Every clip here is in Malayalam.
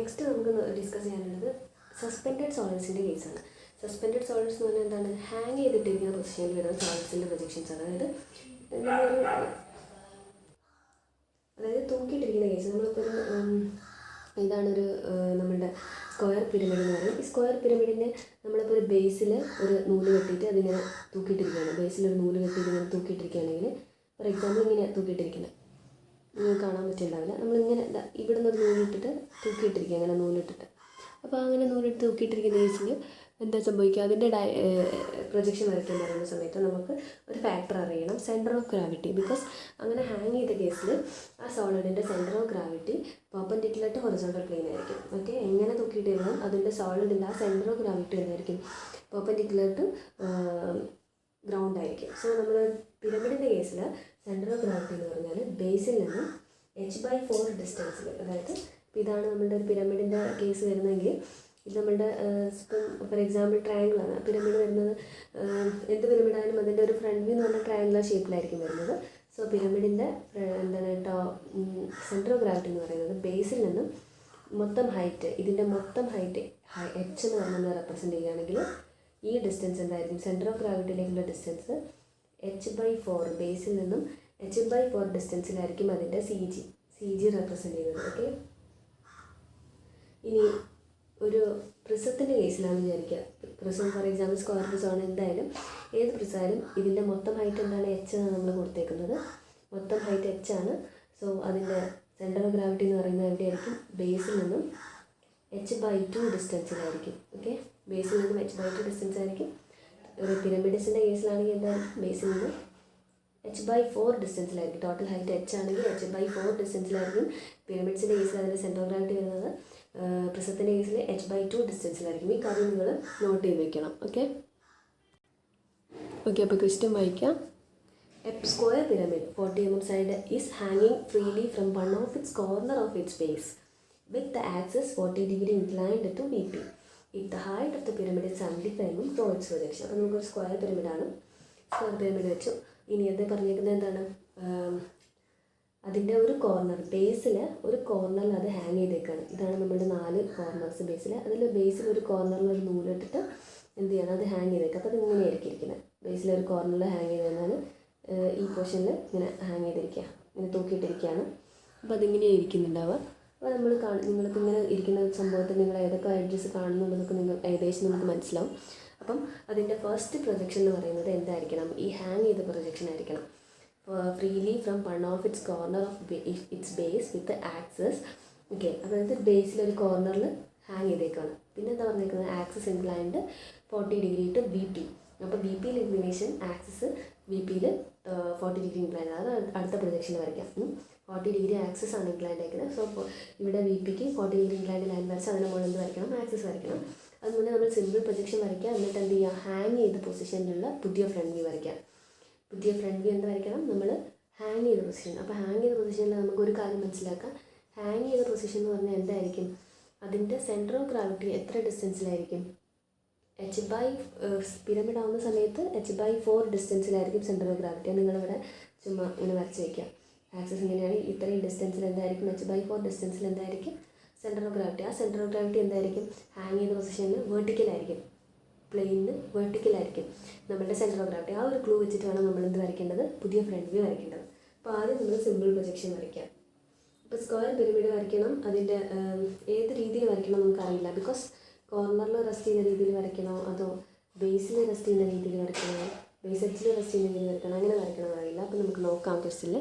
നെക്സ്റ്റ് നമുക്ക് ഡിസ്കസ് ചെയ്യാനുള്ളത് സസ്പെൻഡഡ് സോളിഡ്സിൻ്റെ കേസാണ്. സസ്പെൻഡഡ് സോളിഡ്സ് എന്ന് പറഞ്ഞാൽ എന്താണ്? ഹാങ് ചെയ്തിട്ടിരിക്കുന്ന പൊസിഷനിൽ വരുന്ന സോളിഡ്സിൻ്റെ പ്രൊജക്ഷൻസ് ആണ്. അതായത് തൂക്കിയിട്ടിരിക്കുന്ന കേസ്. നമ്മളിപ്പോൾ ഇതാണൊരു നമ്മളുടെ സ്ക്വയർ പിരമിഡ് എന്ന് പറയും. ഈ സ്ക്വയർ പിരമിഡിൻ്റെ നമ്മളിപ്പോൾ ഒരു ബേസിൽ ഒരു നൂല് കെട്ടിയിട്ട് അതിങ്ങനെ തൂക്കിയിട്ടിരിക്കുകയാണ്. ബേസിലൊരു നൂല് കെട്ടിയിട്ട് ഇങ്ങനെ തൂക്കിയിട്ടിരിക്കുകയാണെങ്കിൽ, ഫോർ എക്സാമ്പിൾ ഇങ്ങനെ തൂക്കിയിട്ടിരിക്കുന്നത് നിങ്ങൾക്ക് കാണാൻ പറ്റുന്നുണ്ടാവില്ല. നമ്മളിങ്ങനെ ഇവിടെ നിന്ന് ഒരു നൂലിട്ടിട്ട് തൂക്കിയിട്ടിരിക്കുക, അങ്ങനെ നൂലിട്ടിട്ട്. അപ്പോൾ അങ്ങനെ നൂലിട്ട് തൂക്കിയിട്ടിരിക്കുന്ന കേസിൽ എന്താ സംഭവിക്കുക? അതിൻ്റെ പ്രൊജക്ഷൻ വരയ്ക്കാൻ പറയുന്ന സമയത്ത് നമുക്ക് ഒരു ഫാക്ടർ അറിയണം, സെൻറ്റർ ഓഫ് ഗ്രാവിറ്റി. ബിക്കോസ് അങ്ങനെ ഹാങ് ചെയ്ത കേസിൽ ആ സോളിഡിൻ്റെ centre of gravity perpendicular to horizontal plane ആയിരിക്കും. ഓക്കെ, എങ്ങനെ തൂക്കിയിട്ടിരുന്നാൽ അതിൻ്റെ സോളിഡിൻ്റെ ആ സെൻറ്റർ ഓഫ് ഗ്രാവിറ്റി എന്തായിരിക്കും? പെർപെൻഡിക്കുലർ ടു ഗ്രൗണ്ട് ആയിരിക്കും. സോ നമ്മൾ പിരമിഡിൻ്റെ കേസിൽ സെൻറ്റർ ഓഫ് ഗ്രാവിറ്റി എന്ന് പറഞ്ഞാൽ ബേസിൽ നിന്ന് h/4 ഡിസ്റ്റൻസിൽ, അതായത് ഇതാണ് നമ്മളുടെ ഒരു പിരമിഡിൻ്റെ കേസ് വരുന്നതെങ്കിൽ ഇത് നമ്മളുടെ ഇപ്പം ഫോർ എക്സാമ്പിൾ ട്രയാങ്കിളാണ് പിരമിഡ് വരുന്നത്. എന്ത് പിരമിഡായാലും അതിൻ്റെ ഒരു ഫ്രണ്ട് വ്യൂ എന്ന് പറഞ്ഞാൽ ട്രയാങ്കുലർ ഷേപ്പിലായിരിക്കും വരുന്നത്. സോ പിരമിഡിൻ്റെ എന്താണ് സെൻറ്റർ ഓഫ് ഗ്രാവിറ്റി എന്ന് പറയുന്നത് ബേസിൽ നിന്നും മൊത്തം ഹൈറ്റ്, ഇതിൻ്റെ മൊത്തം ഹൈറ്റ് h എന്ന് പറഞ്ഞാൽ റെപ്രസെൻറ്റ് ചെയ്യുകയാണെങ്കിൽ ഈ ഡിസ്റ്റൻസ് എന്തായിരിക്കും? സെൻറ്റർ ഓഫ് ഗ്രാവിറ്റിയിലേക്കുള്ള ഡിസ്റ്റൻസ് h/4, ബേസിൽ നിന്നും h/4 ഡിസ്റ്റൻസിലായിരിക്കും അതിൻ്റെ സി ജി റെപ്രസെൻറ്റ് ചെയ്യുന്നത്. ഓക്കെ, ഇനി ഒരു പ്രിസത്തിൻ്റെ കേസിലാണെന്ന് വിചാരിക്കുക. പ്രിസം ഫോർ എക്സാമ്പിൾ സ്ക്വയർ പ്രിസമാണ്. എന്തായാലും ഏത് പ്രിസമായാലും ഇതിൻ്റെ മൊത്തം ഹൈറ്റ് എന്താണ്? h എന്നാണ് നമ്മൾ കൊടുത്തേക്കുന്നത്. മൊത്തം ഹൈറ്റ് h ആണ്. സോ അതിൻ്റെ സെൻറ്റർ ഓഫ് ഗ്രാവിറ്റി എന്ന് പറയുന്നത് എവിടെയായിരിക്കും? ബേസിൽ നിന്നും h/2 ഡിസ്റ്റൻസിലായിരിക്കും. ഓക്കെ, ബേസിൽ നിന്നും h/2 ഡിസ്റ്റൻസ് ആയിരിക്കും. ഒരു പിരമിഡ്സിൻ്റെ കേസിലാണെങ്കിൽ എന്തായിരിക്കും? ബേസിൽ നിന്നും h/4 ഡിസ്റ്റൻസിലായിരിക്കും. ടോട്ടൽ ഹൈറ്റ് h ആണെങ്കിൽ h/4 ഡിസ്റ്റൻസിലായിരിക്കും. പിരമിഡ്സിൻ്റെ കേസിൽ അതിൻ്റെ സെൻറ്റർ ഓഫ് ഗ്രാവിറ്റി വരുന്നത് പ്രിസത്തിൻ്റെ കേസിൽ h/2 ഡിസ്റ്റൻസിലായിരിക്കും. ഈ കാര്യം നിങ്ങൾ നോട്ട് ചെയ്ത് വെക്കണം. ഓക്കെ, അപ്പോൾ ക്വസ്റ്റ്യൻ വായിക്കാം. A square pyramid 40 mm side is hanging freely from one of its corner of its base with the axis 40 degree inclined to VP. If the height of the pyramid is 75 mm, draw its projection. അപ്പോൾ നമുക്കൊരു സ്ക്വയർ പിരമിഡാണ്. സ്ക്വയർ പിരമിഡ് വെച്ചു. ഇനി അത് പറഞ്ഞിരിക്കുന്നത് എന്താണ്? അതിൻ്റെ ഒരു കോർണർ, ബേസിൽ ഒരു കോർണറിൽ അത് ഹാങ് ചെയ്തേക്കാണ്. ഇതാണ് നമ്മുടെ 4 കോർണേഴ്സ് ബേസിൽ. അതിൽ ബേസിൽ ഒരു കോർണറിൽ ഒരു നൂലിട്ടിട്ട് എന്ത് ചെയ്യണം? അത് ഹാങ് ചെയ്തേക്കുക. അപ്പോൾ അത് ഇങ്ങനെയായിരിക്കും ഇരിക്കുന്നത്. ബേസിലൊരു കോർണറിൽ ഹാങ് ചെയ്തതെന്നാണ് ഈ പോർഷനിൽ ഇങ്ങനെ ഹാങ് ചെയ്തിരിക്കുക, ഇങ്ങനെ തൂക്കിയിട്ടിരിക്കുകയാണ്. അപ്പോൾ അതിങ്ങനെയാണ് ഇരിക്കുന്നുണ്ടാവുക. അപ്പോൾ നിങ്ങൾക്ക് ഇങ്ങനെ ഇരിക്കുന്ന സംഭവത്തിൽ നിങ്ങൾ ഏതൊക്കെ എഡ്ജസ് കാണുന്നുണ്ടെന്നൊക്കെ നിങ്ങൾ ഏകദേശം നമുക്ക് മനസ്സിലാവും. അപ്പം അതിൻ്റെ ഫസ്റ്റ് പ്രൊജക്ഷൻ എന്ന് പറയുന്നത് എന്തായിരിക്കണം? ഈ ഹാങ് ചെയ്ത പ്രൊജക്ഷൻ ആയിരിക്കണം. Freely from one of its corner of its base with axis. Okay, അതായത് ബേസിലൊരു കോർണറിൽ ഹാങ് ചെയ്തേക്കാണ്. പിന്നെ എന്താ പറഞ്ഞേക്കുന്നത്? Axis inclined 40 degree to VP. അപ്പോൾ VPയിൽ ഇൻക്ലിനേഷൻ, ആക്സസ് VPയിൽ 40 ഡിഗ്രി ഇൻക്ലൈൻഡ്. അത് അടുത്ത പ്രൊജക്ഷൻ വരയ്ക്കാം. 40 ഡിഗ്രി ആക്സസ് ആണ് ഇൻക്ലൈൻഡ് ആക്കുന്നത്. സോ ഇവിടെ VPക്ക് 40 ഡിഗ്രി ഇൻക്ലൈൻഡ് ലൈൻ വരച്ച് അതിന് മുകളിൽ എന്ത് വരയ്ക്കണം? ആക്സസ് വരയ്ക്കണം. അതുകൊണ്ട് നമ്മൾ സിമ്പിൾ പ്രൊജക്ഷൻ വരയ്ക്കുക. എന്നിട്ട് എന്ത് ചെയ്യുക? ഹാങ് ചെയ്ത പൊസിഷനിലുള്ള പുതിയ ഫ്രണ്ട് വ്യൂ വരയ്ക്കാം. പുതിയ ഫ്രണ്ട് വ്യൂ എന്ത് വരയ്ക്കണം? നമ്മൾ ഹാങ് ചെയ്ത പൊസിഷൻ. അപ്പോൾ ഹാങ് ചെയ്ത പൊസിഷനിൽ നമുക്കൊരു കാര്യം മനസ്സിലാക്കാം. ഹാങ് ചെയ്ത പൊസിഷൻ എന്ന് പറഞ്ഞാൽ എന്തായിരിക്കും? അതിൻ്റെ സെൻറ്റർ ഓഫ് ഗ്രാവിറ്റി എത്ര ഡിസ്റ്റൻസിലായിരിക്കും? പിരമിഡ് ആവുന്ന സമയത്ത് h/4 ഡിസ്റ്റൻസിലായിരിക്കും സെൻറ്റർ ഓഫ് ഗ്രാവിറ്റി. നിങ്ങളിവിടെ ചുമ്മാ ഇങ്ങനെ വരച്ച് വയ്ക്കുക. ആക്സസ് ഇങ്ങനെയാണ്. ഇത്രയും ഡിസ്റ്റൻസിൽ എന്തായിരിക്കും? h/4 ഡിസ്റ്റൻസിൽ എന്തായിരിക്കും സെൻറ്റർ ഓഫ് ഗ്രാവിറ്റി? ആ സെൻറ്റർ ഓഫ് ഗ്രാവിറ്റി എന്തായിരിക്കും? ഹാങ് ചെയ്ത പൊസിഷനിൽ വെർട്ടിക്കലായിരിക്കും, പ്ലെയിനിന് വെർട്ടിക്കലായിരിക്കും നമ്മുടെ സെൻറ്റർ ഓഫ് ഗ്രാവിറ്റി. ആ ഒരു ക്ലൂ വെച്ചിട്ട് വേണം നമ്മൾ എന്ത് വരയ്ക്കേണ്ടത്? പുതിയ ഫ്രണ്ട് വ്യൂ വരയ്ക്കേണ്ടത്. അപ്പോൾ ആദ്യം നമ്മൾ സിമ്പിൾ പ്രൊജക്ഷൻ വരയ്ക്കാം. ഇപ്പോൾ സ്ക്വയർ പിരമിഡ് വരയ്ക്കണം. അതിൻ്റെ ഏത് രീതിയിൽ വരയ്ക്കണം നമുക്കറിയില്ല. ബിക്കോസ് കോർണറിൽ റെസ്റ്റ് ചെയ്യുന്ന രീതിയിൽ വരയ്ക്കണോ അതോ ബേസിൽ റെസ്റ്റ് ചെയ്യുന്ന രീതിയിൽ വരയ്ക്കണോ, ബേസ് എഡ്ജിൽ റെസ്റ്റ് ചെയ്യുന്ന രീതിയിൽ വരയ്ക്കണോ, അങ്ങനെ വരയ്ക്കണം അറിയില്ല. അപ്പോൾ നമുക്ക് നോക്കാം ക്വസ്റ്റിൽ.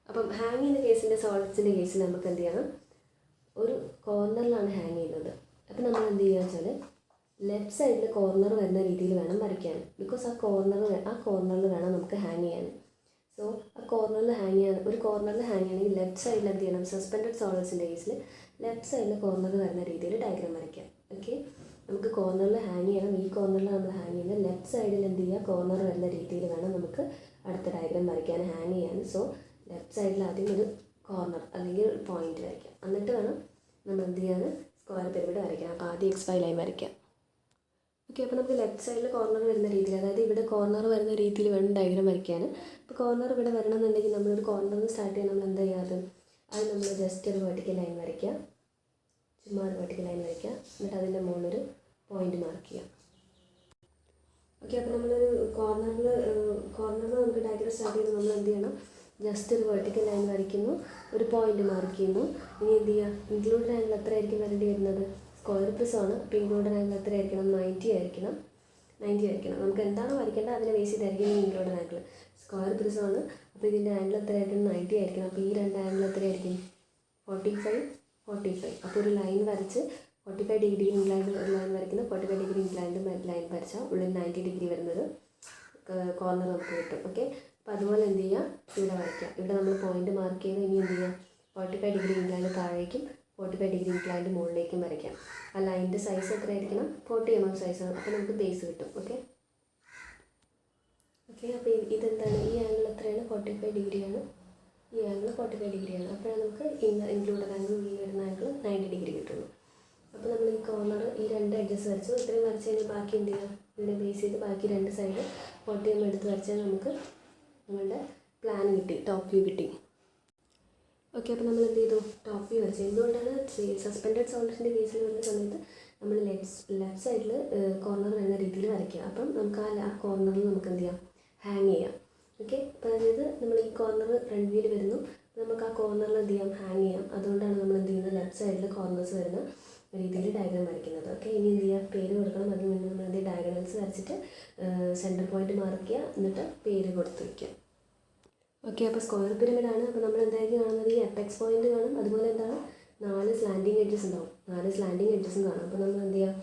അപ്പം ഹാങ് ചെയ്യുന്ന കേസിൻ്റെ സോളിഡ്സിൻ്റെ കേസിൽ നമുക്ക് എന്ത് ചെയ്യണം? ഒരു കോർണറിലാണ് ഹാങ് ചെയ്യുന്നത്. അപ്പോൾ നമ്മൾ എന്ത് ചെയ്യുക വെച്ചാൽ ലെഫ്റ്റ് സൈഡിൽ കോർണർ വരുന്ന രീതിയിൽ വേണം വരയ്ക്കാൻ. ബിക്കോസ് ആ കോർണറിൽ വേണം നമുക്ക് ഹാങ് ചെയ്യാൻ. സോ ആ കോർണറിൽ ഹാങ് ചെയ്യാൻ, ഒരു കോർണറിൽ ഹാങ് ചെയ്യണമെങ്കിൽ ലെഫ്റ്റ് സൈഡിൽ എന്ത് ചെയ്യണം? സസ്പെൻഡഡ് സോളിഡ്സിൻ്റെ കേസിൽ ലെഫ്റ്റ് സൈഡിൽ കോർണർ വരുന്ന രീതിയിൽ ഡയഗ്രാം വരയ്ക്കാം. ഓക്കെ, നമുക്ക് കോർണറിൽ ഹാങ് ചെയ്യണം. ഈ കോർണറിൽ നമ്മൾ ഹാങ് ചെയ്യുന്നത്. ലെഫ്റ്റ് സൈഡിൽ എന്ത് ചെയ്യുക? കോർണർ വരുന്ന രീതിയിൽ വേണം നമുക്ക് അടുത്ത ഡയഗ്രാം വരയ്ക്കാൻ, ഹാങ് ചെയ്യാൻ. സോ ലെഫ്റ്റ് സൈഡിൽ ആദ്യം ഒരു കോർണർ അല്ലെങ്കിൽ ഒരു പോയിന്റ് വരയ്ക്കാം. എന്നിട്ട് വേണം നമ്മൾ എന്ത് ചെയ്യാൻ? സ്ക്വയർ പിരമിഡ് വരയ്ക്കാം. അപ്പോൾ ആദ്യം XY ലൈൻ വരയ്ക്കാം. ഓക്കെ, അപ്പോൾ നമുക്ക് ലെഫ്റ്റ് സൈഡിൽ കോർണർ വരുന്ന രീതിയിൽ, അതായത് ഇവിടെ കോർണർ വരുന്ന രീതിയിൽ വേണം ഡയഗ്രാം വരയ്ക്കാൻ. അപ്പോൾ കോർണർ ഇവിടെ വരണമെന്നുണ്ടെങ്കിൽ നമ്മളൊരു കോർണറിൽ സ്റ്റാർട്ട് ചെയ്യാൻ നമ്മൾ എന്താ ചെയ്യാറ്? അത് നമ്മൾ ജസ്റ്റ് ഒരു വെർട്ടിക്കൽ ലൈൻ വരയ്ക്കുക. ചുമ്മാ ഒരു വെർട്ടിക്കൽ ലൈൻ വരയ്ക്കുക. എന്നിട്ട് അതിൻ്റെ മുകളിലൊരു പോയിൻ്റ് മാർക്ക് ചെയ്യുക. ഓക്കെ, അപ്പോൾ നമ്മളൊരു കോർണറിൽ നമുക്ക് ഡയഗ്രം സ്റ്റാർട്ട് ചെയ്യുമ്പോൾ നമ്മൾ എന്ത് ചെയ്യണം? ജസ്റ്റ് ഒരു വെർട്ടിക്കൽ ലൈൻ വരയ്ക്കുന്നു, ഒരു പോയിൻ്റ് മാർക്ക് ചെയ്യുന്നു. ഇനി എന്ത് ചെയ്യുക? ഇൻക്ലൂഡഡ് ആംഗിൾ എത്രയായിരിക്കും വരേണ്ടി വരുന്നത്? സ്ക്വയർ പ്രിസമാണ്. അപ്പോൾ ഇൻക്ലൂഡഡ് ആംഗിൾ എത്രയായിരിക്കണം? 90 ആയിരിക്കണം. നമുക്ക് എന്താണോ വരയ്ക്കേണ്ടത് അതിനെ ബേസ് ചെയ്തായിരിക്കും ഇൻക്ലൂഡഡ് ആംഗിൾ. സ്ക്വയർ പ്രിസമാണ്. അപ്പോൾ ഇതിൻ്റെ ആംഗിൾ എത്രയായിരിക്കണം? 90 ആയിരിക്കണം. അപ്പോൾ ഈ രണ്ട് ആംഗിൾ എത്രയായിരിക്കും? 45. അപ്പോൾ ഒരു ലൈൻ വരച്ച് 45 ഡിഗ്രി ഇൻക്ലൈൻഡ് ഒരു ലൈൻ വരയ്ക്കുന്ന 45 ഡിഗ്രി ഇൻക്ലൈൻഡ് ലൈൻ വരച്ചാൽ ഉള്ളിൽ 90 ഡിഗ്രി വരുന്നത് കോർണർ നമുക്ക് കിട്ടും. ഓക്കെ, അപ്പോൾ അതുപോലെ എന്ത് ചെയ്യുക? ഇവിടെ വരയ്ക്കുക. ഇവിടെ നമ്മൾ പോയിൻ്റ് മാർക്ക് ചെയ്ത് ഇനി എന്ത് ചെയ്യുക? 45 ഡിഗ്രി ഇൻക്ലൈൻഡ് താഴേക്കും 45 ഡിഗ്രി ഇൻക്ലൈൻഡ് മുകളിലേക്കും വരയ്ക്കാം. ആ ലൈനിൻ്റെ സൈസ് എത്രയായിരിക്കണം? 40 mm സൈസാണ്. അപ്പോൾ നമുക്ക് ബേസ് കിട്ടും. ഓക്കെ, അപ്പോൾ ഇതെന്താണ്? ഈ ആംഗിൾ എത്രയാണ്? 45 ഡിഗ്രിയാണ്. ഈ ആംഗിൾ 45 ഡിഗ്രിയാണ്. അപ്പോഴാണ് നമുക്ക് ഇൻക്ലൂഡഡ് ആംഗിൾ ഉള്ളിൽ വരുന്ന ആംഗിൾ 90 ഡിഗ്രി കിട്ടുള്ളൂ. അപ്പോൾ നമ്മൾ ഈ കോർണർ ഈ രണ്ട് എഡ്ജസ് വരച്ചു. ഇത്രയും വരച്ച് കഴിഞ്ഞാൽ ബാക്കി എന്ത് ചെയ്യുക? ഇതിനെ ബേസ് ചെയ്ത് ബാക്കി രണ്ട് സൈഡ് 40 mm എടുത്ത് വരച്ചാൽ നമുക്ക് നമ്മളുടെ പ്ലാൻ കിട്ടി, ടോപ്പ് വ്യൂ കിട്ടി. ഓക്കെ, അപ്പോൾ നമ്മൾ എന്ത് ചെയ്തു? ടോപ്പ് വ്യൂ വരച്ചു. എന്തുകൊണ്ടാണ് സസ്പെൻഡഡ് സോളിഡ്സിൻ്റെ കേസിൽ വരുന്ന സമയത്ത് നമ്മൾ ലെഫ്റ്റ് സൈഡിൽ കോർണർ വരുന്ന രീതിയിൽ വരയ്ക്കുക. അപ്പം നമുക്ക് ആ കോർണറിൽ നമുക്ക് എന്ത് ചെയ്യാം? ഹാങ് ചെയ്യാം. ഓക്കെ, അപ്പോൾ അതായത് നമ്മൾ ഈ കോർണർ ഫ്രണ്ട് വ്യൂവിൽ വരുന്നു, നമുക്ക് ആ കോർണറിൽ എന്ത് ചെയ്യാം? ഹാങ് ചെയ്യാം. അതുകൊണ്ടാണ് നമ്മൾ എന്ത് ചെയ്യുന്നത്? ലെഫ്റ്റ് സൈഡിൽ കോർണേഴ്സ് വരുന്ന രീതിയിൽ ഡയഗ്രാം വരയ്ക്കുന്നത്. ഓക്കെ, ഇനി എന്ത് ചെയ്യുക? പേര് കൊടുക്കണം. അതിന് മുന്നേ നമ്മൾ എന്ത് ഡയഗണൽസ് വരച്ചിട്ട് സെൻറ്റർ പോയിന്റ് മാർക്ക് ചെയ്യുക, എന്നിട്ട് പേര് കൊടുത്ത് വയ്ക്കുക. ഓക്കെ, അപ്പോൾ സ്ക്വയർ പിരമിഡാണ്. അപ്പോൾ നമ്മൾ എന്തായിരിക്കും കാണുന്നത്? ഈ എപ്പെക്സ് പോയിന്റ് കാണും. അതുപോലെ എന്താണ്? 4 സ്ലാൻഡിങ് എഡ്ജസ് ഉണ്ടാവും. 4 സ്ലാൻഡിങ് എഡ്ജസും കാണും. അപ്പോൾ നമ്മൾ എന്ത് ചെയ്യുക?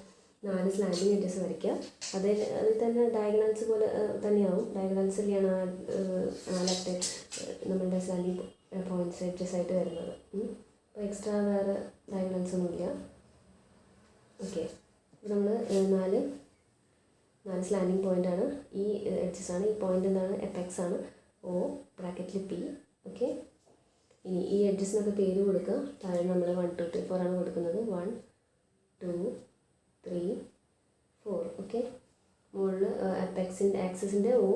4 സ്ലാൻഡിങ് എഡ്ജസ് വരയ്ക്കുക. അതിൽ തന്നെ ഡയഗണൽസ് പോലെ തന്നെയാവും. ഡയഗണൽസ് തന്നെയാണ് നാലത്തെ നമ്മളുടെ സ്ലാൻഡിങ് പോയിൻറ്റ്സ് എഡ്ജസ് ആയിട്ട് വരുന്നത്. അപ്പോൾ എക്സ്ട്രാ വേറെ ഡയഗണൽസ് ഒന്നുമില്ല. ഓക്കെ, നമ്മൾ 4 സ്ലാൻഡിങ് പോയിൻ്റാണ്. ഈ എഡ്ജസാണ്. ഈ പോയിൻ്റ് എന്താണ്? എപ്പെക്സ് ആണ്. O ബ്രാക്കറ്റിൽ P. ഓക്കെ, ഇനി ഈ എഡ്ജസിനൊക്കെ പേര് കൊടുക്കുക. താഴെ നമ്മൾ 1 2 3 4 ആണ് കൊടുക്കുന്നത്. 1 2 3 4. ഓക്കെ, മുകളിൽ എപ്പെക്സിൻ്റെ ആക്സിസിൻ്റെ O,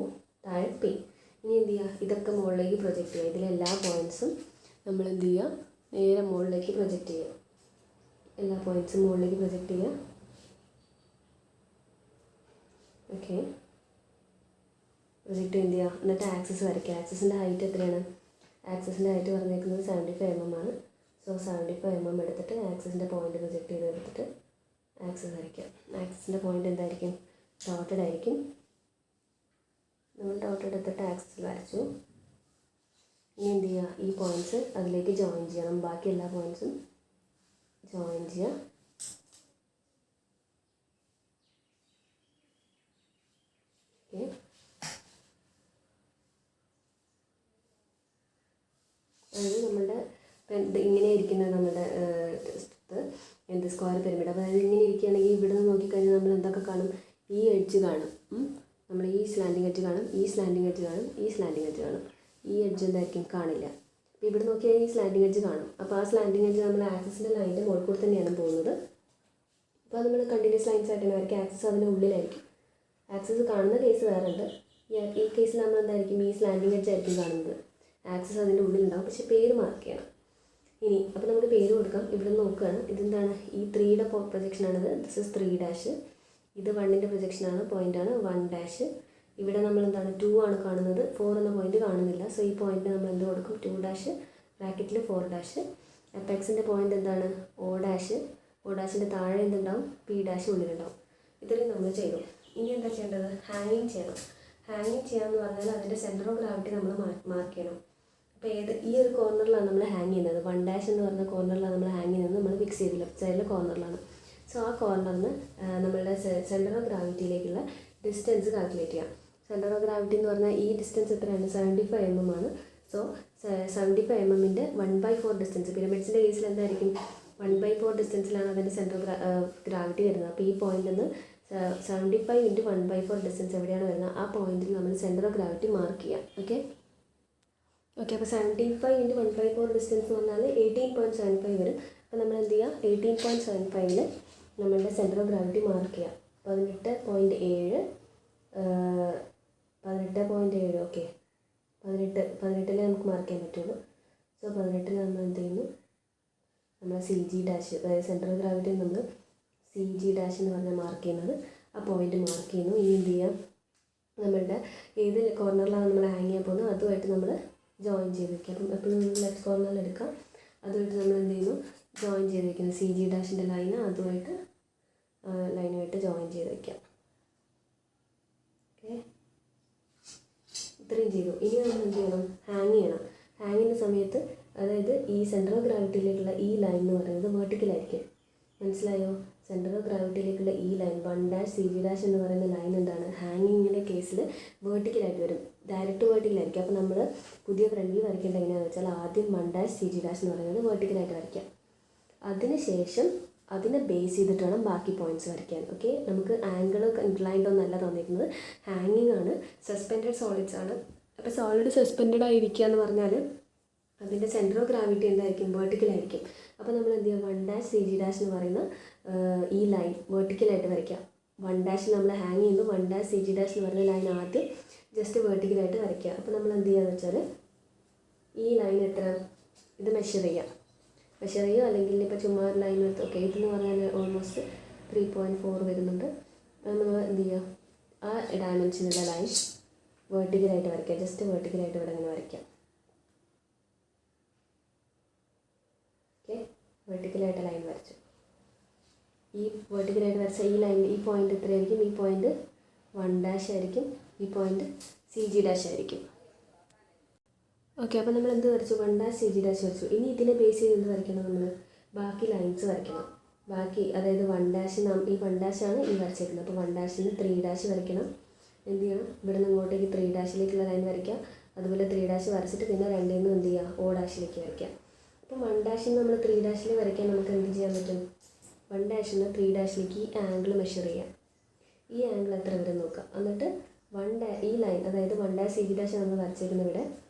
താഴെ P. ഇനി എന്ത് ചെയ്യുക? ഇതൊക്കെ മുകളിലേക്ക് പ്രൊജക്റ്റ് ചെയ്യുക. ഇതിലെല്ലാ പോയിൻറ്റ്സും നമ്മൾ എന്ത് ചെയ്യുക? നേരെ മുകളിലേക്ക് പ്രൊജക്റ്റ് ചെയ്യുക. എല്ലാ പോയിൻറ്റ്സും മുകളിലേക്ക് പ്രൊജക്റ്റ് ചെയ്യുക. ഓക്കെ, പ്രൊജക്റ്റ് എന്ത് ചെയ്യുക? എന്നിട്ട് ആക്സിസ് വരയ്ക്കുക. ആക്സിസിൻ്റെ ഹൈറ്റ് എത്രയാണ്? ആക്സിസിൻ്റെ ഹൈറ്റ് പറഞ്ഞേക്കുന്നത് 75 mm ആണ്. സോ 75 mm എടുത്തിട്ട് ആക്സിസിൻ്റെ പോയിൻ്റ് പ്രൊജക്റ്റ് ചെയ്ത് എടുത്തിട്ട് ആക്സിസ് വരയ്ക്കുക. ആക്സിസിൻ്റെ പോയിൻ്റ് എന്തായിരിക്കും? ഡോട്ടഡ് ആയിരിക്കും. നമ്മൾ ഡോട്ടഡ് എടുത്തിട്ട് ആക്സിസിൽ വരച്ചു. ഇനി എന്ത് ചെയ്യുക? ഈ പോയിൻറ്റ്സ് അതിലേക്ക് ജോയിൻ ചെയ്യണം. ബാക്കി എല്ലാ പോയിൻറ്റ്സും ജോയിൻ ചെയ്യുക. ഓക്കെ, അതായത് നമ്മളുടെ ഇങ്ങനെ ഇരിക്കുന്നത് നമ്മളുടെ എന്ത് സ്ക്വയർ പിരമിഡ്. അപ്പോൾ അതായത് ഇങ്ങനെ ഇരിക്കുകയാണെങ്കിൽ ഇവിടെ നിന്ന് നോക്കിക്കഴിഞ്ഞാൽ നമ്മൾ എന്തൊക്കെ കാണും? ഈ എഡ്ജ് കാണും. നമ്മൾ ഈ സ്ലാൻഡിങ് എഡ്ജ് കാണും, ഈ സ്ലാൻഡിങ് എഡ്ജ് കാണും, ഈ സ്ലാൻഡിങ് എഡ്ജ് കാണും. ഈ എഡ്ജ് എന്തായിരിക്കും? കാണില്ല. അപ്പോൾ ഇവിടെ നോക്കിയാൽ ഈ സ്ലാൻഡിങ് എഡ്ജ് കാണും. അപ്പോൾ ആ സ്ലാൻഡിങ് എഡ്ജ് നമ്മൾ ആക്സിസിൻ്റെ ലൈനിൻ്റെ മുകളിൽ കൂടെ തന്നെയാണ് പോകുന്നത്. അപ്പോൾ നമ്മൾ കണ്ടിന്യൂസ് ലൈൻസ് ആയിട്ട് തന്നെ വരയ്ക്കും. ആക്സിസ് അതിൻ്റെ ഉള്ളിലായിരിക്കും. ആക്സിസ് കാണുന്ന കേസ് വേറെ ഉണ്ട്. ഈ കേസിൽ നമ്മൾ എന്തായിരിക്കും? ഈ സ്ലാൻഡിങ് എഡ്ജ് ആയിരിക്കും കാണുന്നത്. ആക്സിസ് അതിൻ്റെ ഉള്ളിലുണ്ടാവും. പക്ഷേ പേര് മാർക്ക് ചെയ്യണം. ഇനി അപ്പോൾ നമുക്ക് പേര് കൊടുക്കാം. ഇവിടെ നോക്കുകയാണ്. ഇതെന്താണ്? ഈ 3യുടെ പ്രൊജക്ഷനാണിത്. This is 3'. ഇത് 1ൻ്റെ പ്രൊജക്ഷനാണ്. പോയിൻ്റാണ് 1'. ഇവിടെ നമ്മൾ എന്താണ്? 2 ആണ് കാണുന്നത്. 4 എന്ന പോയിൻ്റ് കാണുന്നില്ല. സോ ഈ പോയിൻ്റ് നമ്മൾ എന്ത് കൊടുക്കും? 2' ബ്രാക്കറ്റിൽ 4'. എപ്പെക്സിൻ്റെ പോയിൻ്റ് എന്താണ്? O'. O'-ൻ്റെ താഴെ എന്തുണ്ടാവും? P' ഉള്ളിലുണ്ടാവും. ഇത്രയും നമ്മൾ ചെയ്തു. ഇനി എന്താ ചെയ്യേണ്ടത്? ഹാങ്ങിങ് ചെയ്യണം. ഹാങ്ങിങ് ചെയ്യാമെന്ന് പറഞ്ഞാൽ അതിൻ്റെ സെൻറ്റർ ഓഫ് ഗ്രാവിറ്റി നമ്മൾ മാർക്ക് ചെയ്യണം. അപ്പോൾ ഈ ഒരു കോർണറിലാണ് നമ്മൾ ഹാങ് ചെയ്യുന്നത്. 1' എന്ന് പറഞ്ഞ കോർണറിലാണ് നമ്മൾ ഹാങ് ചെയ്യുന്നത്. നമ്മൾ ഫിക്സ് ചെയ്ത് ലെഫ്റ്റ് സൈഡിലെ കോർണറിലാണ്. സോ ആ കോർണറിന് നമ്മളുടെ സെൻറ്റർ ഓഫ് ഗ്രാവിറ്റിയിലേക്കുള്ള ഡിസ്റ്റൻസ് കാൽക്കുലേറ്റ് ചെയ്യാം. സെൻറ്റർ ഓഫ് ഗ്രാവിറ്റി എന്ന് പറഞ്ഞാൽ ഈ ഡിസ്റ്റൻസ് എത്രയാണ്? 75 mm ആണ്. So 75 mm 1/4 distance. പിരമിഡ്സിൻ്റെ കേസിൽ എന്തായിരിക്കും? 1/4 ഡിസ്റ്റൻസിലാണ് അതിൻ്റെ സെൻറ്റർ ഓഫ് ഗ്രാവിറ്റി വരുന്നത്. അപ്പോൾ ഈ പോയിന്റിൽ നിന്ന് 75 × 1/4 ഡിസ്റ്റൻസ് എവിടെയാണ് വരുന്നത്? ആ പോയിന്റിൽ നമ്മൾ സെൻറ്റർ ഓഫ് ഗ്രാവിറ്റി മാർക്ക് ചെയ്യാം. ഓക്കെ, അപ്പോൾ 75 × 1/4 ഡിസ്റ്റൻസ് എന്ന് പറഞ്ഞാൽ 18.75 വരും. അപ്പോൾ നമ്മൾ എന്ത് ചെയ്യുക? 18.75 നമ്മളുടെ സെൻറ്റർ ഓഫ് ഗ്രാവിറ്റി മാർക്ക് ചെയ്യുക. 18.7 18.7. ഓക്കെ, 18 നമുക്ക് മാർക്ക് ചെയ്യാൻ പറ്റുള്ളൂ. സോ 18 നമ്മൾ എന്ത് ചെയ്യുന്നു? നമ്മൾ സി ജി ഡാഷ്, അതായത് സെൻട്രൽ ഓഫ് ഗ്രാവിറ്റി നമ്മൾ സി ജി ഡാഷ് എന്ന് പറഞ്ഞാൽ മാർക്ക് ചെയ്യുന്നത്. ആ പോയിന്റ് മാർക്ക് ചെയ്യുന്നു. ഇനി എന്ത് ചെയ്യാം, നമ്മളുടെ ഏത് കോർണറിലാണ് നമ്മൾ ഹാങ് ചെയ്യാൻ പോകുന്നത് അതുമായിട്ട് നമ്മൾ ജോയിൻ ചെയ്ത് വയ്ക്കുക. അപ്പം എപ്പോഴും ലെഫ്റ്റ് കോർണറിൽ എടുക്കാം, അതുമായിട്ട് നമ്മൾ എന്ത് ചെയ്യുന്നു, ജോയിൻ ചെയ്ത് വയ്ക്കുന്നു. സി ജി ഡാഷിൻ്റെ ലൈന് അതുമായിട്ട് ലൈനുമായിട്ട് ജോയിൻ ചെയ്ത് വയ്ക്കാം. ഓക്കെ, ഇത്രയും ചെയ്തു. ഇനി നമ്മൾ എന്ത് ചെയ്യണം, ഹാങ് ചെയ്യണം. ഹാങ് ചെയ്യുന്ന സമയത്ത് അതായത് ഈ സെൻറ്റർ ഓഫ് ഗ്രാവിറ്റിയിലേക്കുള്ള ഈ ലൈൻ എന്ന് പറയുന്നത് വെർട്ടിക്കലായിരിക്കും. മനസ്സിലായോ? സെൻറ്റർ ഓഫ് ഗ്രാവിറ്റിയിലേക്കുള്ള ഈ ലൈൻ 1' സി ജി ഡാഷ് എന്ന് പറയുന്ന ലൈൻ എന്താണ്, ഹാങ്ങിങ്ങിൻ്റെ കേസിൽ വേർട്ടിക്കലായിട്ട് വരും, ഡയറക്റ്റ് വേർട്ടിക്കലായിരിക്കും. അപ്പോൾ നമ്മൾ പുതിയ ഫ്രണ്ടിൽ വരയ്ക്കേണ്ടത് എങ്ങനെയാണെന്ന് വെച്ചാൽ ആദ്യം 1' സി ജി ഡാഷ് എന്ന് പറയുന്നത് വേർട്ടിക്കലായിട്ട് വരയ്ക്കാം. അതിനുശേഷം അതിനെ ബേസ് ചെയ്തിട്ട് വേണം ബാക്കി പോയിൻറ്റ്സ് വരയ്ക്കാൻ. ഓക്കെ, നമുക്ക് ആംഗിൾ ഇൻക്ലൈൻഡ് ഒന്നല്ല തന്നിരിക്കുന്നത്, ഹാങ്ങിങ് ആണ്, സസ്പെൻഡഡ് സോളിഡ്സ് ആണ്. അപ്പോൾ സോളിഡ് സസ്പെൻഡഡ് ആയിരിക്കുക എന്ന് പറഞ്ഞാൽ അതിൻ്റെ സെൻറ്റർ ഓഫ് ഗ്രാവിറ്റി എന്തായിരിക്കും, വേർട്ടിക്കലായിരിക്കും. അപ്പോൾ നമ്മൾ എന്ത് ചെയ്യുക, 1' സി ജി ഡാഷ് എന്ന് പറയുന്ന ഈ ലൈൻ വേർട്ടിക്കലായിട്ട് വരയ്ക്കാം. 1' നമ്മൾ ഹാങ് ചെയ്യുന്നു, 1' സി ജി ഡാഷ് എന്ന് പറയുന്ന ലൈൻ ആദ്യം ജസ്റ്റ് വേർട്ടിക്കലായിട്ട് വരയ്ക്കുക. അപ്പോൾ നമ്മൾ എന്ത് ചെയ്യുകയെന്ന് വെച്ചാൽ ഈ ലൈൻ എത്ര, ഇത് മെഷർ ചെയ്യുക, അല്ലെങ്കിൽ ഇപ്പോൾ ചുമ്മാ ഒരു ലൈൻ എടുത്ത്, ഓക്കെ ഇതെന്ന് പറഞ്ഞാൽ ഓൾമോസ്റ്റ് 3.4 വരുന്നുണ്ട്. അത് നമ്മൾ എന്ത് ചെയ്യുക, ആ ഡയമെൻഷനുള്ള ലൈൻ വേർട്ടിക്കലായിട്ട് വരയ്ക്കുക, ജസ്റ്റ് വേർട്ടിക്കലായിട്ട് ഇവിടെ ഇങ്ങനെ വരയ്ക്കാം. ഓക്കെ, വെർട്ടിക്കലായിട്ട് ലൈൻ വരച്ചു. ഈ വെർട്ടിക്കലായിട്ട് വരച്ച ഈ ലൈൻ, ഈ പോയിൻ്റ് എത്രയായിരിക്കും, ഈ പോയിൻ്റ് 1' ആയിരിക്കും, ഈ പോയിൻ്റ് സി ജി ഡാഷ് ആയിരിക്കും. ഓക്കെ, അപ്പോൾ നമ്മൾ എന്ത് വരച്ചു, 1' സി ജി ഡാഷ് വരച്ചു. ഇനി ഇതിനെ ബേസ് ചെയ്ത് എന്ത് വരയ്ക്കണം, നമ്മൾ ബാക്കി ലൈൻസ് വരയ്ക്കണം. ബാക്കി അതായത് 1' ഈ 1' ആണ് ഈ വരച്ചേക്കുന്നത്. അപ്പോൾ 1'ന് 3' വരയ്ക്കണം. എന്ത് ചെയ്യണം, ഇവിടെ നിന്ന് ഇങ്ങോട്ടേക്ക് 3' ലൈൻ വരയ്ക്കുക. അതുപോലെ 3' വരച്ചിട്ട് പിന്നെ 2ൽ നിന്ന് എന്ത് ചെയ്യുക, O' വരയ്ക്കുക. അപ്പോൾ 1' നമ്മൾ 3' വരയ്ക്കാൻ നമുക്ക് എന്ത് ചെയ്യാൻ പറ്റും, 1' 3' ഈ ആംഗിൾ മെഷർ ചെയ്യാം. ഈ ആംഗിൾ എത്ര വരും നോക്കാം. എന്നിട്ട് ഈ ലൈൻ അതായത് 1' സി ജി ഡാഷ് നമ്മൾ വരച്ചേക്കുന്ന ഇവിടെ,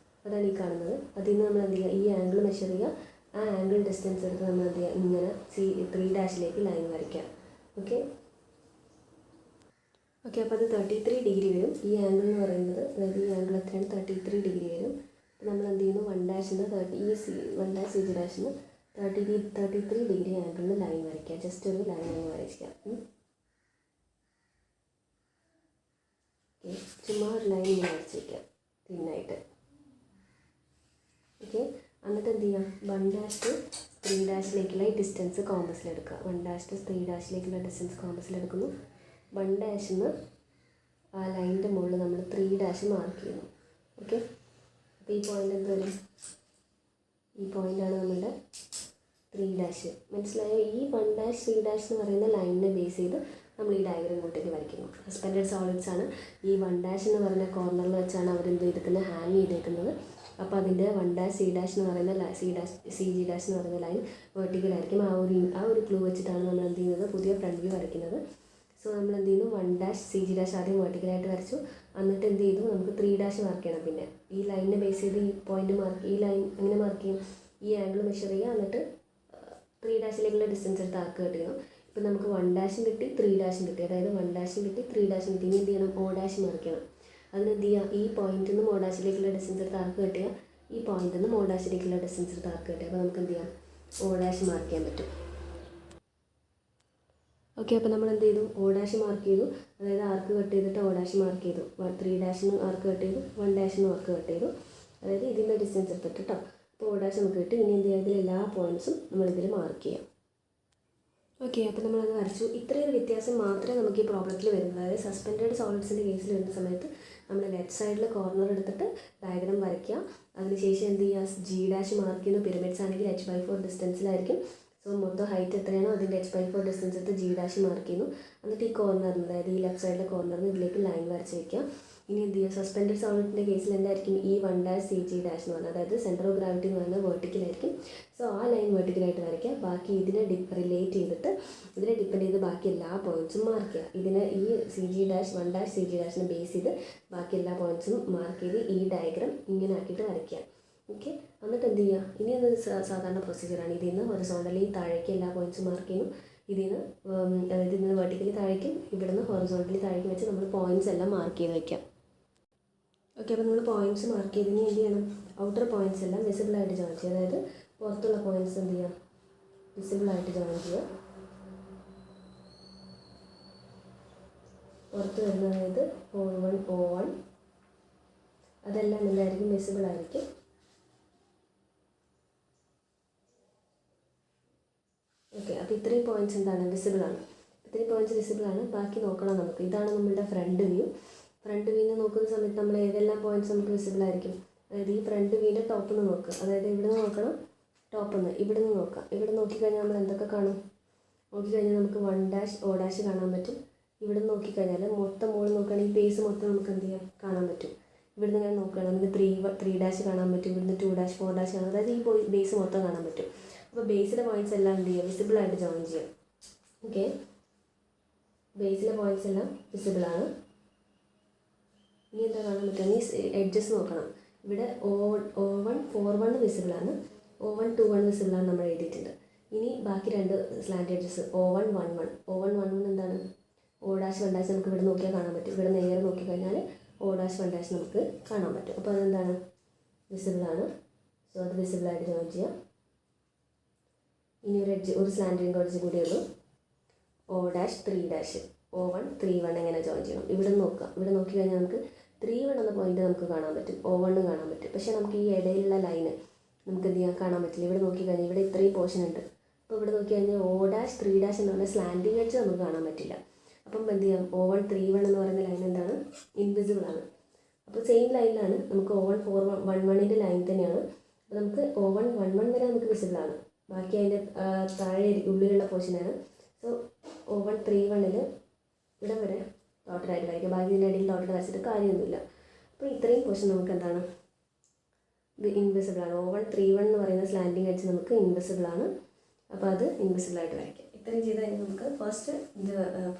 അതാണ് ഈ കാണുന്നത്. അതിൽ നിന്ന് നമ്മൾ എന്ത് ചെയ്യുക, ഈ ആംഗിൾ മെഷർ ചെയ്യുക. ആ ആംഗിൾ ഡിസ്റ്റൻസ് എടുത്ത് നമ്മൾ എന്ത് ചെയ്യുക, ഇങ്ങനെ 3' ലൈൻ വരയ്ക്കുക. ഓക്കെ, അപ്പോൾ അത് 33 ഡിഗ്രി വരും. ഈ ആംഗിൾ എന്ന് പറയുന്നത്, അതായത് ഈ ആംഗിൾ എത്രയാണ്, 33 ഡിഗ്രി വരും. അപ്പോൾ നമ്മൾ എന്ത് ചെയ്യുന്നു, 1' 1' സി ജി ഡാഷിന് 33 ഡിഗ്രി ആംഗിളിന് ലൈൻ വരയ്ക്കുക. ജസ്റ്റ് ഒരു ലൈൻ അങ്ങ് വരയ്ക്കുക. ഓക്കെ, ചുമ്മാ ഒരു ലൈൻ ഇങ്ങനെ വരച്ച് വയ്ക്കുക തിന്നായിട്ട്. ഓക്കെ, എന്നിട്ട് എന്ത് ചെയ്യാം, 1' ടു 3' ഈ ഡിസ്റ്റൻസ് കോമ്പസിലെടുക്കുക. 1' ടു 3' ഡിസ്റ്റൻസ് കോമ്പസിലെടുക്കുന്നു. 1' ആ ലൈനിൻ്റെ മുകളിൽ നമ്മൾ 3' മാർക്ക് ചെയ്യുന്നു. ഓക്കെ, അപ്പോൾ ഈ പോയിൻ്റ് എന്ത് വരും, ഈ പോയിൻ്റാണ് നമ്മളുടെ 3'. മനസ്സിലായോ? ഈ 1' 3' എന്ന് പറയുന്ന ലൈനിനെ ബേസ് ചെയ്ത് നമ്മൾ ഈ ഡയഗ്രം ഇങ്ങോട്ടേക്ക് വരയ്ക്കുന്നു. സസ്പെൻഡഡ് സോളിഡ്സ് ആണ്. ഈ 1' എന്ന് പറയുന്ന കോർണറിൽ വെച്ചാണ് അവരെന്ത് ചെയ്തിരിക്കുന്നത്, ഹാങ് ചെയ്തേക്കുന്നത്. അപ്പോൾ അതിൻ്റെ 1' സി ഡാഷ് എന്ന് പറയുന്ന സി ജി ഡാഷ് എന്ന് പറയുന്ന ലൈൻ വെർട്ടിക്കലായിരിക്കും. ആ ഒരു ക്ലൂ വെച്ചിട്ടാണ് നമ്മൾ എന്ത് ചെയ്യുന്നത്, പുതിയ ഫ്രണ്ട് വ്യൂ വരയ്ക്കുന്നത്. സോ നമ്മൾ എന്ത് ചെയ്യുന്നു, 1' സി ജി ഡാഷ് ആദ്യം വെർട്ടിക്കലായിട്ട് വരച്ചു. എന്നിട്ട് എന്ത് ചെയ്തു, നമുക്ക് 3' മാർക്ക് ചെയ്യണം. പിന്നെ ഈ ലൈനിനെ ബേസ് ചെയ്ത് ഈ പോയിന്റ് മാർക്ക്, ഈ ലൈൻ എങ്ങനെ മാർക്ക് ചെയ്യും, ഈ ആംഗിൾ മെഷർ ചെയ്യുക. എന്നിട്ട് 3' ഡിസ്റ്റൻസ് എടുത്ത് ആർക്ക് കട്ട് ചെയ്യണം. ഇപ്പം നമുക്ക് 1' കിട്ടി, 3' കിട്ടി. അതായത് 1' കിട്ടി, 3' കിട്ടി. ഇനി എന്ത് ചെയ്യണം, O' മാർക്ക് ചെയ്യണം. അതിനെന്ത് ചെയ്യുക, ഈ പോയിന്റിൽ നിന്ന് O' ഡിസ്റ്റൻസ് എടുത്ത് ആർക്ക് കട്ട് ചെയ്യുക. ഈ പോയിന്റിൽ നിന്ന് O' ഡിസ്റ്റൻസ് എടുത്ത് ആർക്ക് കട്ട് ചെയ്യുക. അപ്പോൾ നമുക്ക് എന്ത് ചെയ്യാം, O' മാർക്ക് ചെയ്യാൻ പറ്റും. ഓക്കെ, അപ്പോൾ നമ്മൾ എന്ത് ചെയ്തു, O' മാർക്ക് ചെയ്തു. അതായത് ആർക്ക് കട്ട് ചെയ്തിട്ട് O' മാർക്ക് ചെയ്തു. 3' ആർക്ക് കട്ട് ചെയ്തു, 1' ആർക്ക് കട്ട് ചെയ്തു. അതായത് ഇതിൻ്റെ ഡിസ്റ്റൻസ് എടുത്തിട്ട് കേട്ടോ. അപ്പോൾ O' നമുക്ക് കിട്ടി. ഇനി എന്ത് ചെയ്യുക, ഇതിൽ എല്ലാ പോയിൻറ്റ്സും നമ്മളിതിൽ മാർക്ക് ചെയ്യാം. ഓക്കെ, അപ്പോൾ നമ്മളത് വരച്ചു. ഇത്രയൊരു വ്യത്യാസം മാത്രമേ നമുക്ക് ഈ പ്രോബ്ലത്തിൽ വരുന്നത്. അതായത് സസ്പെൻഡഡ് സോളിഡ്സിൻ്റെ കേസിൽ വരുന്ന സമയത്ത് നമ്മൾ ലെഫ്റ്റ് സൈഡിൽ കോർണർ എടുത്തിട്ട് ഡയഗ്രം വരയ്ക്കുക. അതിനുശേഷം എന്ത് ചെയ്യുക, G' മാർക്ക് ചെയ്യുന്നു. പിരമിഡ്സ് ആണെങ്കിൽ h/4 ഡിസ്റ്റൻസിലായിരിക്കും. സോ മൊത്തം ഹൈറ്റ് എത്രയാണോ അതിൻ്റെ h/4 ഡിസ്റ്റൻസ് എടുത്ത് G' മാർക്ക് ചെയ്യുന്നു. എന്നിട്ട് ഈ കോർണറിന്, അതായത് ഈ ലെഫ്റ്റ് സൈഡിലെ കോർണറിന് ഇതിലേക്ക് ലൈൻ വരച്ച് വയ്ക്കുക. ഇനി എന്ത് ചെയ്യുക, സസ്പെൻഡഡ് സോളിഡിൻ്റെ കേസിൽ എന്തായിരിക്കും, ഈ 1' സി ജി ഡാഷ് എന്ന് പറഞ്ഞാൽ, അതായത് സെൻറ്റർ ഓഫ് ഗ്രാവിറ്റി എന്ന് പറയുന്നത് വെർട്ടിക്കലായിരിക്കും. സോ ആ ലൈൻ വെർട്ടിക്കലായിട്ട് വരയ്ക്കുക. ബാക്കി ഇതിനെ റിലേറ്റ് ചെയ്തിട്ട്, ഇതിനെ ഡിപ്പെൻഡ് ചെയ്ത് ബാക്കി എല്ലാ പോയിൻറ്റ്സും മാർക്ക് ചെയ്യുക. ഇതിനെ ഈ 1' സി ജി ഡാഷിനെ ബേസ് ചെയ്ത് ബാക്കി എല്ലാ പോയിൻറ്റ്സും മാർക്ക് ചെയ്ത് ഈ ഡയഗ്രം ഇങ്ങനെ ആക്കിയിട്ട് വരയ്ക്കുക. ഓക്കെ, എന്നിട്ട് എന്ത് ചെയ്യുക, ഇനി അത് സാധാരണ പ്രൊസീജിയറാണ്. ഇതിൽ നിന്ന് ഹൊറിസോണ്ടലി താഴേക്ക് എല്ലാ പോയിൻറ്റ്സും മാർക്ക് ചെയ്യുന്നു. ഇതിൽ നിന്ന് അതായത് ഇതിൽ നിന്ന് വെർട്ടിക്കലി താഴേക്കും ഇവിടെ നിന്ന് ഹൊറിസോണ്ടലി താഴേക്കും വെച്ച് നമ്മൾ പോയിൻറ്റ്സ് എല്ലാം മാർക്ക് ചെയ്ത് വയ്ക്കാം. ഓക്കെ, അപ്പോൾ നമ്മൾ പോയിൻറ്റ്സ് മാർക്ക് ചെയ്തതിന് എന്ത് ചെയ്യണം, ഔട്ടർ പോയിൻറ്റ്സ് എല്ലാം വിസിബിളായിട്ട് ജോയിൻ ചെയ്യുക. അതായത് പുറത്തുള്ള പോയിൻറ്റ്സ് എന്ത് ചെയ്യാം, വിസിബിളായിട്ട് ജോയിൻ ചെയ്യുക. പുറത്ത് വരുന്നത് O1 O1 അതെല്ലാം എന്തായിരിക്കും വിസിബിളായിരിക്കും. ഓക്കെ, അപ്പോൾ ഇത്രയും പോയിൻറ്റ്സ് എന്താണ് വിസിബിളാണ്. ഇത്രയും പോയിൻറ്റ്സ് വിസിബിളാണ്. ബാക്കി നോക്കണം നമുക്ക്. ഇതാണ് നമ്മളുടെ ഫ്രണ്ട് വ്യൂ. ഫ്രണ്ട് വ്യൂന്ന് നോക്കുന്ന സമയത്ത് നമ്മൾ ഏതെല്ലാം പോയിൻറ്റ്സ് നമുക്ക് വിസിബിളായിരിക്കും. അതായത് ഈ ഫ്രണ്ട് വ്യൂവിൻ്റെ ടോപ്പിൽ നിന്ന് നോക്കുക. അതായത് ഇവിടെ നിന്ന് നോക്കണം, ടോപ്പിൽ നിന്ന് ഇവിടെ നിന്ന് നോക്കാം. ഇവിടെ നോക്കിക്കഴിഞ്ഞാൽ നമ്മൾ എന്തൊക്കെ കാണും? നോക്കിക്കഴിഞ്ഞാൽ നമുക്ക് 1' O' കാണാൻ പറ്റും. ഇവിടെ നിന്ന് നോക്കിക്കഴിഞ്ഞാൽ മൊത്തം മുകളിൽ നോക്കുകയാണെങ്കിൽ ബേസ് മൊത്തം നമുക്ക് എന്ത് ചെയ്യാം കാണാൻ പറ്റും. ഇവിടുന്ന് ഞാൻ നോക്കുകയാണെങ്കിൽ നമുക്ക് 3' കാണാൻ പറ്റും. ഇവിടുന്ന് 2' 4' കാണാം. അതായത് ഈ ബേസ് മൊത്തം കാണാൻ പറ്റും. അപ്പോൾ ബേസിലെ പോയിൻറ്റ്സ് എല്ലാം എന്ത് ചെയ്യുക വിസിബിളായിട്ട് ജോയിൻ ചെയ്യാം. ഓക്കെ, ബേസിലെ പോയിൻറ്റ്സ് എല്ലാം വിസിബിളാണ്. ഇനി എന്താ കാണാൻ പറ്റുക? ഇനി എഡ്ജസ് നോക്കണം. ഇവിടെ O1 4 വിസിബിളാണ്, O1 2 വിസിബിളാണ് നമ്മൾ എഴുതിയിട്ടുണ്ട്. ഇനി ബാക്കി രണ്ട് സ്ലാൻഡ് എഡ്ജസ് O1 1 എന്താണ്? O' 1' നമുക്ക് ഇവിടെ നോക്കിയാൽ കാണാൻ പറ്റും. ഇവിടെ നേരെ നോക്കിക്കഴിഞ്ഞാൽ O' 1' നമുക്ക് കാണാൻ പറ്റും. അപ്പോൾ അതെന്താണ്? വിസിബിളാണ്. സോ അത് വിസിബിളായിട്ട് ജോയിൻ ചെയ്യാം. ഇനി ഒരു സ്ലാൻഡിങ് എഡ്ജ് കൂടിയേ ഉള്ളൂ. O' 3' O1 3 എങ്ങനെ ജോയിൻ ചെയ്യണം? ഇവിടെ നോക്കുക. ഇവിടെ നോക്കിക്കഴിഞ്ഞാൽ നമുക്ക് 3 എന്ന പോയിന്റ് നമുക്ക് കാണാൻ പറ്റും, O1 കാണാൻ പറ്റും. പക്ഷേ നമുക്ക് ഈ ഇടയിലുള്ള ലൈന് നമുക്ക് എന്ത് ചെയ്യാൻ കാണാൻ പറ്റില്ല. ഇവിടെ നോക്കിക്കഴിഞ്ഞാൽ ഇവിടെ ഇത്രയും പോർഷൻ ഉണ്ട്. അപ്പോൾ ഇവിടെ നോക്കിക്കഴിഞ്ഞാൽ O' 3' എന്ന് പറഞ്ഞാൽ സ്ലാൻഡിങ് എഡ്ജ് നമുക്ക് കാണാൻ പറ്റില്ല. അപ്പം എന്ത് ചെയ്യാം? O1 3 എന്ന് പറയുന്ന ലൈൻ എന്താണ്? ഇൻവിസിബിളാണ്. അപ്പോൾ സെയിം ലൈനിലാണ് നമുക്ക് O1 4 ലൈൻ തന്നെയാണ്. അപ്പോൾ നമുക്ക് O1 1 വരെ നമുക്ക് വിസിബിളാണ്. ബാക്കി അതിൻ്റെ താഴെ ഉള്ളിലുള്ള പോർഷനാണ്. സോ O1 3 ഇവിടെ വരെ ഡോട്ടഡായിട്ട് വരയ്ക്കുക. ബാക്കി ഇതിൻ്റെ ഇടയിൽ ഡോട്ടഡ് വരച്ചിട്ട് കാര്യമൊന്നുമില്ല. അപ്പോൾ ഇത്രയും പോർഷൻ നമുക്ക് എന്താണ്? ഇത് ഇൻവിസിബിളാണ്. O1 3 എന്ന് പറയുന്ന സ്ലാൻഡിങ് എഡ്ജ് നമുക്ക് ഇൻവിസിബിളാണ്. അപ്പോൾ അത് ഇൻവിസിബിളായിട്ട് വരയ്ക്കാം. ഇത്രയും ചെയ്ത് കഴിഞ്ഞാൽ നമുക്ക്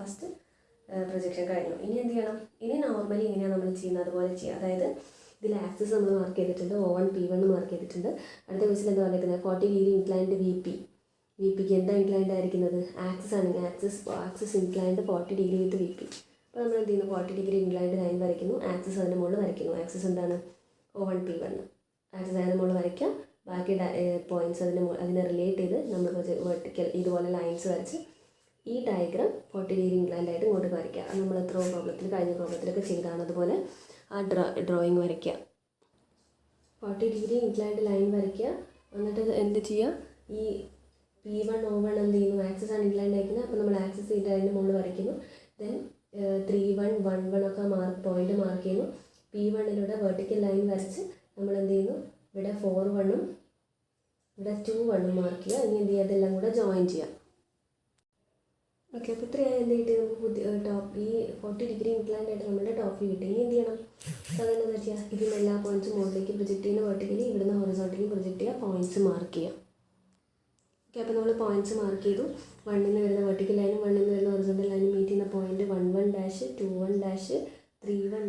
ഫസ്റ്റ് പ്രൊജക്ഷൻ കഴിഞ്ഞു. ഇനി എന്ത് ചെയ്യണം? ഇനി നോർമലി എങ്ങനെയാണ് നമ്മൾ ചെയ്യുന്നത് അതുപോലെ ചെയ്യുക. അതായത് ഇതിൽ ആക്സിസ് നമ്മൾ മാർക്ക് ചെയ്തിട്ടുണ്ട്. O1 P1 മാർക്ക് ചെയ്തിട്ടുണ്ട്. അടുത്ത ക്വസ്റ്റിൽ എന്താ പറഞ്ഞിരിക്കുന്നത്? 40 ഡിഗ്രി ഇൻക്ലൈൻഡ് വിപിക്ക് എന്താ ഇൻക്ലൈൻഡ് ആയിരിക്കുന്നത്? ആക്സിസ് ആണെങ്കിൽ axis inclined 40 degree with V P. അപ്പോൾ നമ്മൾ എന്ത് ചെയ്യുന്നു? 40 ഡിഗ്രി ഇൻക്ലൈൻഡ് ലൈൻ വരയ്ക്കുന്നു. ആക്സിസ് അതിൻ്റെ മുകളിൽ വരയ്ക്കുന്നു. ആക്സിസ് എന്താണ്? O1 P1. ആക്സിസ് അതിൻ്റെ മുകളിൽ വരയ്ക്കാം. ബാക്കി പോയിൻറ്റ്സ് അതിനെ റിലേറ്റ് ചെയ്ത് നമ്മൾ വെർട്ടിക്കൽ ഇതുപോലെ ലൈൻസ് വരച്ച് ഈ ഡയഗ്രാം 40 ഡിഗ്രി ഇൻക്ലൈൻഡ് ആയിട്ട് ഇങ്ങോട്ട് വരയ്ക്കുക. അത് നമ്മൾ കഴിഞ്ഞ പ്രോബ്ലത്തിലൊക്കെ ചെയ്താണ്. അതുപോലെ ആ ഡ്രോയിങ് വരയ്ക്കുക. 40 ഡിഗ്രി ഇൻക്ലൈൻഡ് ലൈൻ വരയ്ക്കുക. എന്നിട്ട് എന്ത് ചെയ്യുക? ഈ P1 O1 എന്ത് ചെയ്യുന്നു? ആക്സിസ് ആണ് ഇൻക്ലൈൻഡ് ആയിരിക്കുന്നത്. അപ്പോൾ നമ്മൾ ആക്സിസ് അതിൻ്റെ മുകളിൽ വരയ്ക്കുന്നു. ദെൻ 3 1 1 1 ഒക്കെ പോയിന്റ് മാർക്ക് ചെയ്യുന്നു. P1 വെർട്ടിക്കൽ ലൈൻ വരച്ച് നമ്മൾ എന്ത് ചെയ്യുന്നു? ഇവിടെ 4 1 ഇവിടെ 2 1 മാർക്ക് ചെയ്യുക. ഇനി എന്ത് ചെയ്യുക? അതെല്ലാം കൂടെ ജോയിൻ ചെയ്യാം. ഓക്കെ, അപ്പോൾ ഇത്രയാണ് എന്ത് കിട്ടി? നമുക്ക് ഈ 40 ഡിഗ്രി ഇൻക്ലൈൻഡ് ആയിട്ട് നമ്മുടെ ടോപ്പ് കിട്ടി. ഇനി എന്ത് ചെയ്യണം? സാധാരണ എന്താ ചെയ്യുക? ഇതിന് എല്ലാ പോയിൻറ്റ്സും മുകളിലേക്ക് പ്രൊജക്റ്റ് ചെയ്യുന്ന വെർട്ടിക്കലി, ഇവിടുന്ന് ഹൊറിസോണ്ടലി പ്രൊജക്റ്റ് ചെയ്യുക. പോയിൻറ്റ്സ് മാർക്ക് ചെയ്യുക. ഓക്കെ, അപ്പോൾ നമ്മൾ പോയിൻറ്റ്സ് മാർക്ക് ചെയ്തു. 1 വരുന്ന വെർട്ടിക്കൽ ലൈനും 1 വരുന്ന ഹൊറിസോണ്ടൽ ലൈനും മീറ്റ് ചെയ്യുന്ന പോയിന്റ് 1 1 2 1 3 1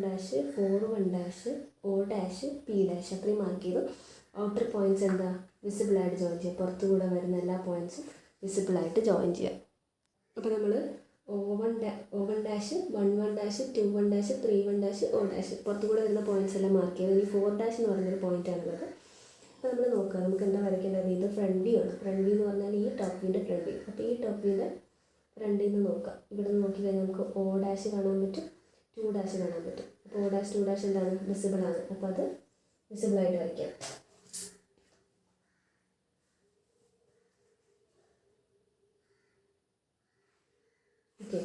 4 1 O' P' അത്രയും മാർക്ക് ചെയ്തു. ഔട്ടർ പോയിൻറ്റ്സ് എന്താ? വിസിബിളായിട്ട് ജോയിൻ ചെയ്യുക. പുറത്തു കൂടെ വരുന്ന എല്ലാ പോയിൻറ്റ്സും വിസിബിളായിട്ട് ജോയിൻ ചെയ്യുക. അപ്പോൾ നമ്മൾ O1 1 1 2 1 3 1 O' പുറത്തു കൂടെ വരുന്ന പോയിൻറ്റ്സ് എല്ലാം മാർക്ക് ചെയ്യുക. ഇനി 4' എന്ന് പറഞ്ഞൊരു പോയിൻ്റാണുള്ളത്. അപ്പോൾ നമ്മൾ നോക്കുക, നമുക്ക് എന്താ വരയ്ക്കേണ്ടത്? ഇത് ഫ്രണ്ട് വ്യൂ ആണ്. ഫ്രണ്ട് വ്യൂ എന്ന് പറഞ്ഞാൽ ഈ ടോപ്പ് വ്യൂൻ്റെ ഫ്രണ്ട് വ്യൂ. അപ്പോൾ ഈ ടോപ്പ് വ്യൂൻ്റെ ഫ്രണ്ടിൽ നിന്ന് നോക്കാം. ഇവിടെ നിന്ന് നോക്കിക്കഴിഞ്ഞാൽ നമുക്ക് O' കാണാൻ പറ്റും, 2' കാണാൻ പറ്റും. അപ്പോൾ O' 2' എന്താണ്? വിസിബിളാണ്. അപ്പോൾ അത് വിസിബിളായിട്ട് വരയ്ക്കാം. ഓക്കെ,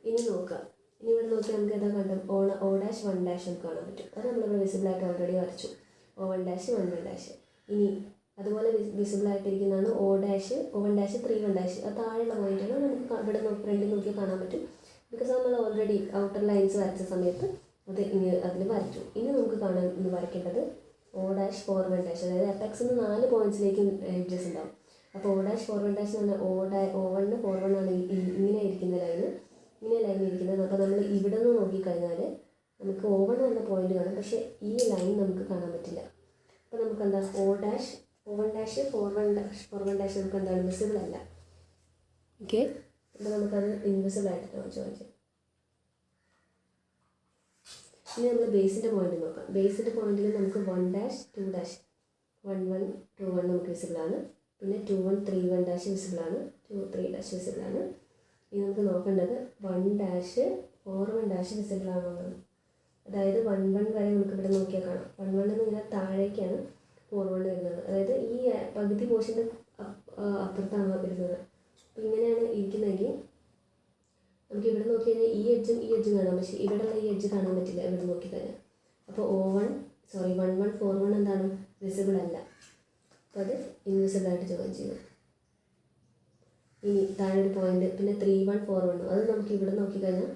ഇനി നോക്കാം. ഇനി ഇവിടെ നോക്കി നമുക്ക് എന്താ കണ്ടത്? O' 1' നമുക്ക് കാണാൻ പറ്റും. അത് നമ്മളിവിടെ വിസിബിളായിട്ട് ഓൾറെഡി വരച്ചു. O1' 1 ഇനി അതുപോലെ വിസിബിളായിട്ടിരിക്കുന്നതാണ് O' 3 1 അത് താഴെയുള്ള പോയിൻ്റാണ്. നമുക്ക് ഇവിടെ ഫ്രണ്ടിൽ നോക്കി കാണാൻ പറ്റും. ബിക്കോസ് നമ്മൾ ഓൾറെഡി ഔട്ടർ ലൈൻസ് വരച്ച സമയത്ത് അതിൽ വരച്ചു. ഇനി നമുക്ക് വരയ്ക്കേണ്ടത് O' 4 1 അതായത് എഫക്സിന് 4 പോയിൻറ്റ്സിലേക്ക് എഡ്ജസ് ഉണ്ടാവും. അപ്പോൾ O' 4 1 എന്ന് പറഞ്ഞാൽ O1 4 1 ആണ് ഇങ്ങനെ ഇരിക്കുന്ന ലൈന്, ഇങ്ങനെ ലൈൻ ഇരിക്കുന്നത്. അപ്പോൾ നമ്മൾ ഇവിടെ നിന്ന് നോക്കിക്കഴിഞ്ഞാൽ നമുക്ക് O1 എന്ന പോയിന്റ് കാണാം. പക്ഷേ ഈ ലൈൻ നമുക്ക് കാണാൻ പറ്റില്ല. അപ്പോൾ നമുക്ക് എന്താ? O' 4 1 നമുക്ക് എന്താണ്? വിസിബിൾ അല്ല. ഓക്കെ, അപ്പോൾ നമുക്കത് ഇൻവിസിബിൾ ആയിട്ട് ജോയിൻ ചെയ്യാം. ഇനി നമ്മൾ ബേസിൻ്റെ പോയിന്റ് നോക്കാം. ബേസിൻ്റെ പോയിന്റിൽ നമുക്ക് 1 2 1 1 2 1 നമുക്ക് വിസിബിളാണ്. പിന്നെ 2 1 3 1 ഡാഷ് വിസിബിളാണ്, 2 3 ഡാഷ് വിസിബിളാണ്. ഇനി നമുക്ക് നോക്കേണ്ടത് 1 ഡാഷ് 4 1 ഡാഷ് വിസിബിളാണോ എന്നാണ്. അതായത് 1 1 വരെ നമുക്ക് ഇവിടെ നോക്കിയാൽ കാണാം. 1 1 ഇങ്ങനെ താഴേക്കാണ് 4 1 വരുന്നത്. അതായത് ഈ പകുതി പോർഷൻ്റെ അപ്പുറത്താണ് വരുന്നത്. അപ്പോൾ ഇങ്ങനെയാണ് ഇരിക്കുന്നതെങ്കിൽ നമുക്ക് ഇവിടെ നോക്കി കഴിഞ്ഞാൽ ഈ എഡ്ജും കാണാം, പക്ഷേ ഇവിടെയുള്ള ഈ എഡ്ജ് കാണാൻ പറ്റില്ല ഇവിടെ നോക്കിക്കഴിഞ്ഞാൽ. അപ്പോൾ 1 1 4 1 എന്താണ്, വിസിബിൾ അല്ല. അപ്പോൾ അത് ഇൻവിസിബിളായിട്ട് ജോയിൻ ചെയ്യും. ഇനി താഴെ ഒരു പോയിന്റ്, പിന്നെ 3 1 4 1 അത് നമുക്ക് ഇവിടെ നോക്കിക്കഴിഞ്ഞാൽ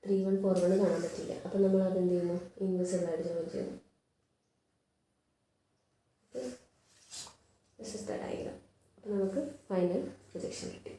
3 1 4 1 കാണാൻ പറ്റില്ല. അപ്പോൾ നമ്മൾ അത് എന്ത് ചെയ്യുന്നു, ഇൻവിസിബിളായിട്ട് ജോയിൻ ചെയ്യുന്നു. This is the diagram. അപ്പോൾ നമുക്ക് ഫൈനൽ പ്രൊജക്ഷൻ കിട്ടി.